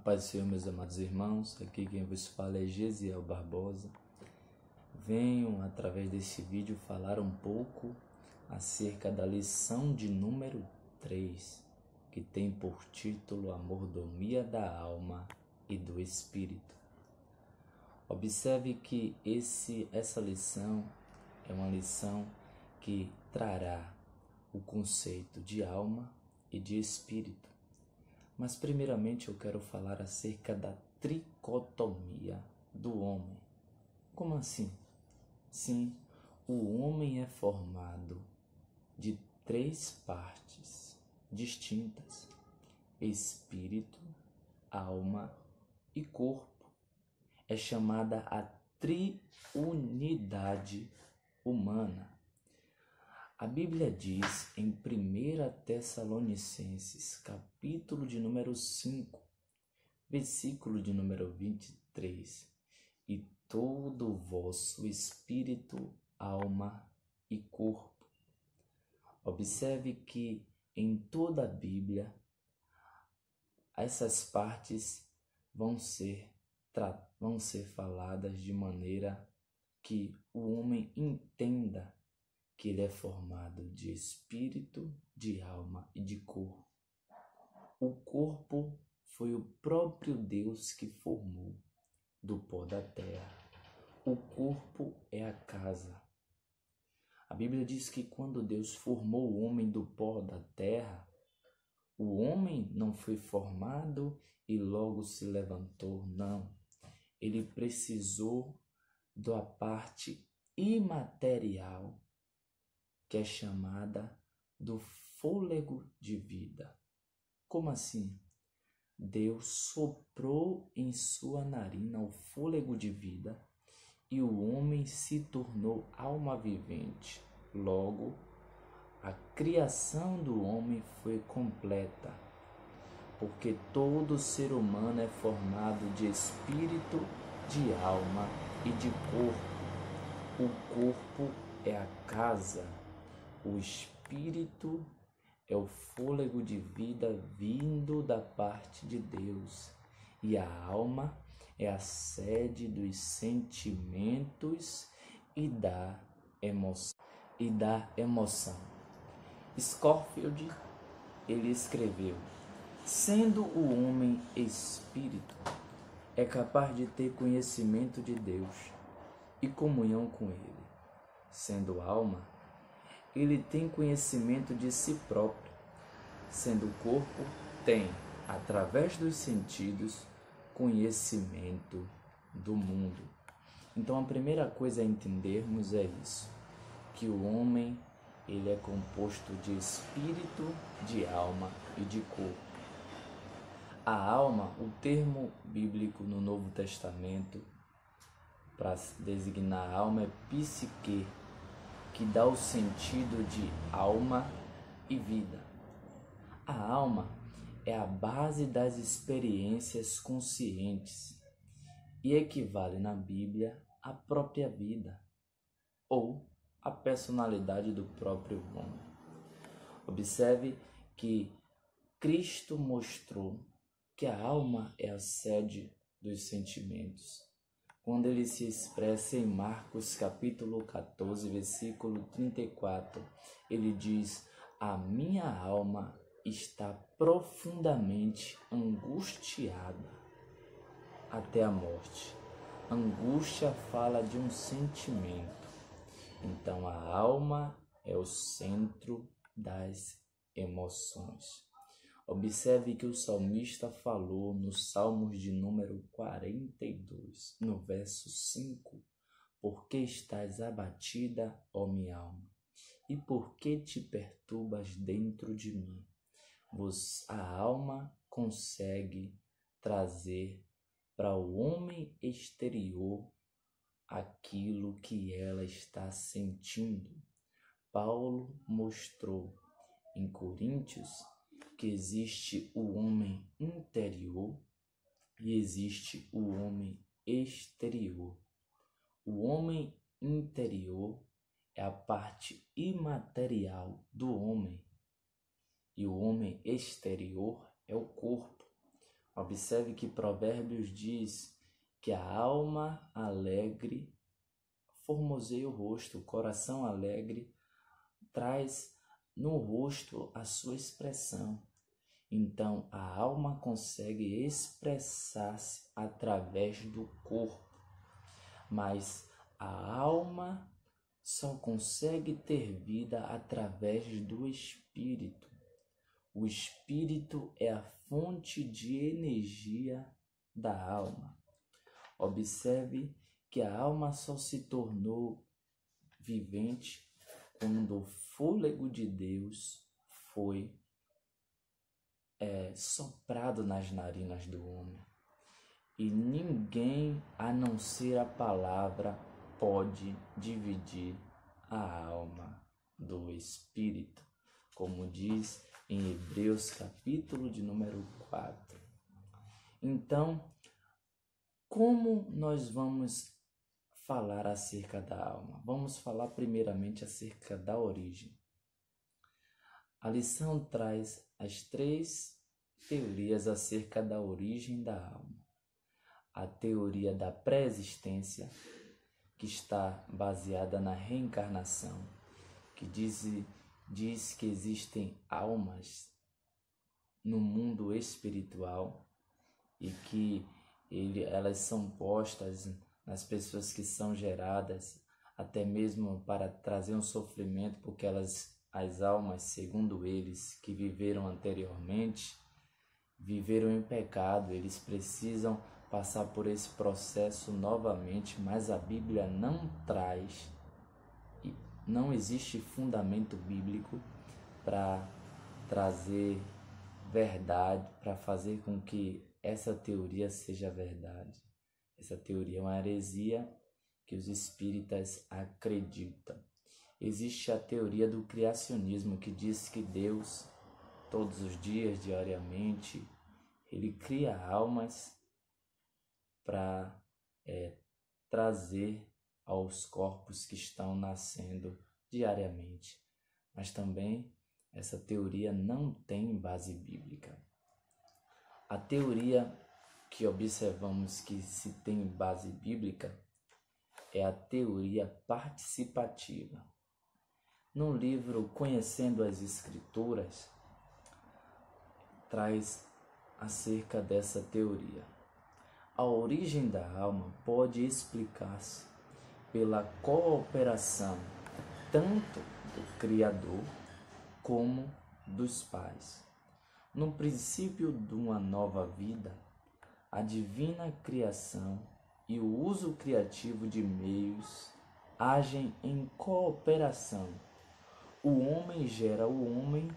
Paz do Senhor, meus amados irmãos, aqui quem vos fala é Gesiel Barbosa. Venho, através desse vídeo, falar um pouco acerca da lição de número 3, que tem por título A Mordomia da Alma e do Espírito. Observe que essa lição é uma lição que trará o conceito de alma e de espírito. Mas primeiramente eu quero falar acerca da tricotomia do homem. Como assim? Sim, o homem é formado de 3 partes distintas: espírito, alma e corpo. É chamada a triunidade humana. A Bíblia diz em 1 Tessalonicenses, capítulo de número 5, versículo de número 23, e todo o vosso espírito, alma e corpo. Observe que em toda a Bíblia, essas partes vão ser faladas de maneira que o homem entenda que ele é formado de espírito, de alma e de corpo. O corpo foi o próprio Deus que formou do pó da terra. O corpo é a casa. A Bíblia diz que quando Deus formou o homem do pó da terra, o homem não foi formado e logo se levantou, não. Ele precisou da parte imaterial, que é chamada do fôlego de vida. Como assim? Deus soprou em sua narina o fôlego de vida e o homem se tornou alma vivente. Logo, a criação do homem foi completa, porque todo ser humano é formado de espírito, de alma e de corpo. O corpo é a casa. O espírito é o fôlego de vida vindo da parte de Deus. E a alma é a sede dos sentimentos e da emoção. Scofield, ele escreveu: sendo o homem espírito, é capaz de ter conhecimento de Deus e comunhão com Ele. Sendo alma, ele tem conhecimento de si próprio. Sendo corpo, tem, através dos sentidos, conhecimento do mundo. Então a primeira coisa a entendermos é isso, que o homem ele é composto de espírito, de alma e de corpo. A alma, o termo bíblico no Novo Testamento para designar a alma é psique, que dá o sentido de alma e vida. A alma é a base das experiências conscientes e equivale na Bíblia à própria vida ou à personalidade do próprio homem. Observe que Cristo mostrou que a alma é a sede dos sentimentos, quando ele se expressa em Marcos capítulo 14, versículo 34, ele diz: a minha alma está profundamente angustiada até a morte. Angústia fala de um sentimento. Então a alma é o centro das emoções. Observe que o salmista falou no Salmos de número 42, no verso 5, por que estás abatida, ó minha alma? E por que te perturbas dentro de mim? A alma consegue trazer para o homem exterior aquilo que ela está sentindo. Paulo mostrou em Coríntios que existe o homem interior e existe o homem exterior. O homem interior é a parte imaterial do homem e o homem exterior é o corpo. Observe que Provérbios diz que a alma alegre formoseia o rosto, o coração alegre traz no rosto a sua expressão. Então, a alma consegue expressar-se através do corpo, mas a alma só consegue ter vida através do espírito. O espírito é a fonte de energia da alma. Observe que a alma só se tornou vivente quando o fôlego de Deus foi soprado nas narinas do homem. E ninguém, a não ser a palavra, pode dividir a alma do espírito, como diz em Hebreus capítulo de número 4. Então, como nós vamos falar acerca da alma? Vamos falar primeiramente acerca da origem. A lição traz as 3 teorias acerca da origem da alma. A teoria da pré-existência, que está baseada na reencarnação, que diz que existem almas no mundo espiritual e que elas são postas nas pessoas que são geradas, até mesmo para trazer um sofrimento, porque as almas, segundo eles, que viveram anteriormente, viveram em pecado, eles precisam passar por esse processo novamente, mas a Bíblia não traz, e não existe fundamento bíblico para trazer verdade, para fazer com que essa teoria seja verdade. Essa teoria é uma heresia que os espíritas acreditam. Existe a teoria do criacionismo, que diz que Deus, todos os dias, diariamente, ele cria almas para trazer aos corpos que estão nascendo diariamente. Mas também essa teoria não tem base bíblica. A teoria que observamos que se tem base bíblica é a teoria participativa. No livro Conhecendo as Escrituras, traz acerca dessa teoria. A origem da alma pode explicar-se pela cooperação tanto do Criador como dos pais. No princípio de uma nova vida, a divina criação e o uso criativo de meios agem em cooperação. O homem gera o homem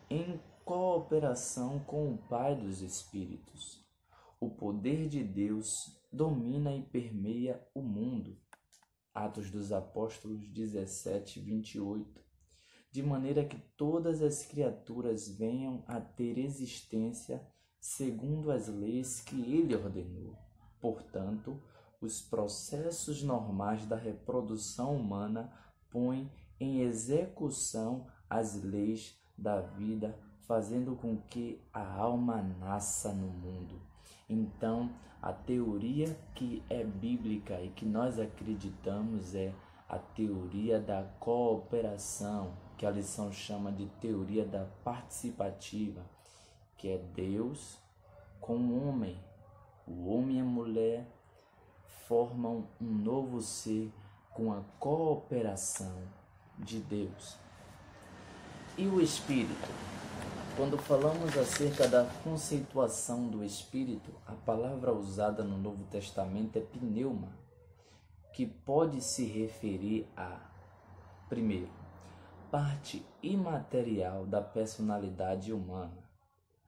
em cooperação com o Pai dos Espíritos. O poder de Deus domina e permeia o mundo. Atos dos Apóstolos 17, 28. De maneira que todas as criaturas venham a ter existência segundo as leis que ele ordenou. Portanto, os processos normais da reprodução humana põem em execução as leis da vida, fazendo com que a alma nasça no mundo. Então, a teoria que é bíblica e que nós acreditamos é a teoria da cooperação, que a lição chama de teoria da participativa, que é Deus com o homem. O homem e a mulher formam um novo ser com a cooperação de Deus. E o Espírito? Quando falamos acerca da conceituação do Espírito, a palavra usada no Novo Testamento é pneuma, que pode se referir a, primeiro, parte imaterial da personalidade humana.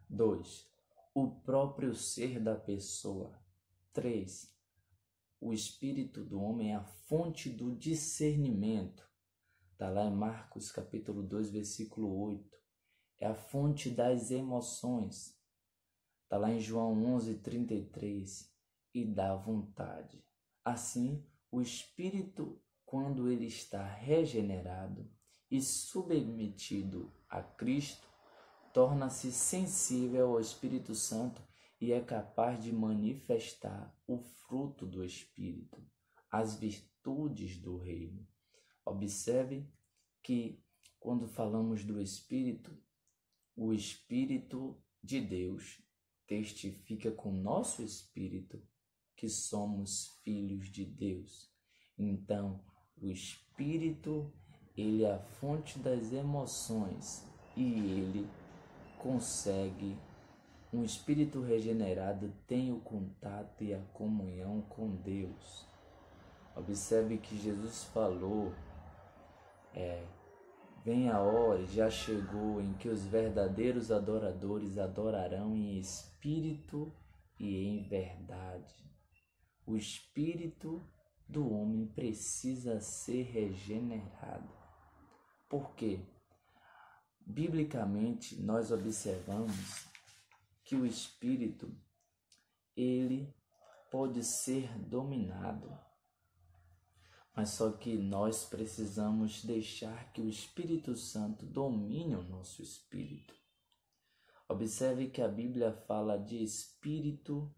2. O próprio ser da pessoa. 3. O espírito do homem é a fonte do discernimento. Está lá em Marcos capítulo 2, versículo 8. É a fonte das emoções. Está lá em João 11, 33. E da vontade. Assim, o espírito, quando ele está regenerado e submetido a Cristo, torna-se sensível ao Espírito Santo e é capaz de manifestar o fruto do Espírito, as virtudes do reino. Observe que quando falamos do Espírito, o Espírito de Deus testifica com o nosso espírito que somos filhos de Deus. Então, o Espírito, ele é a fonte das emoções e ele consegue, um espírito regenerado tem o contato e a comunhão com Deus. Observe que Jesus falou, vem a hora, já chegou, em que os verdadeiros adoradores adorarão em espírito e em verdade. O espírito do homem precisa ser regenerado. Por quê? Biblicamente, nós observamos que o espírito, ele pode ser dominado, mas só que nós precisamos deixar que o Espírito Santo domine o nosso espírito. Observe que a Bíblia fala de espírito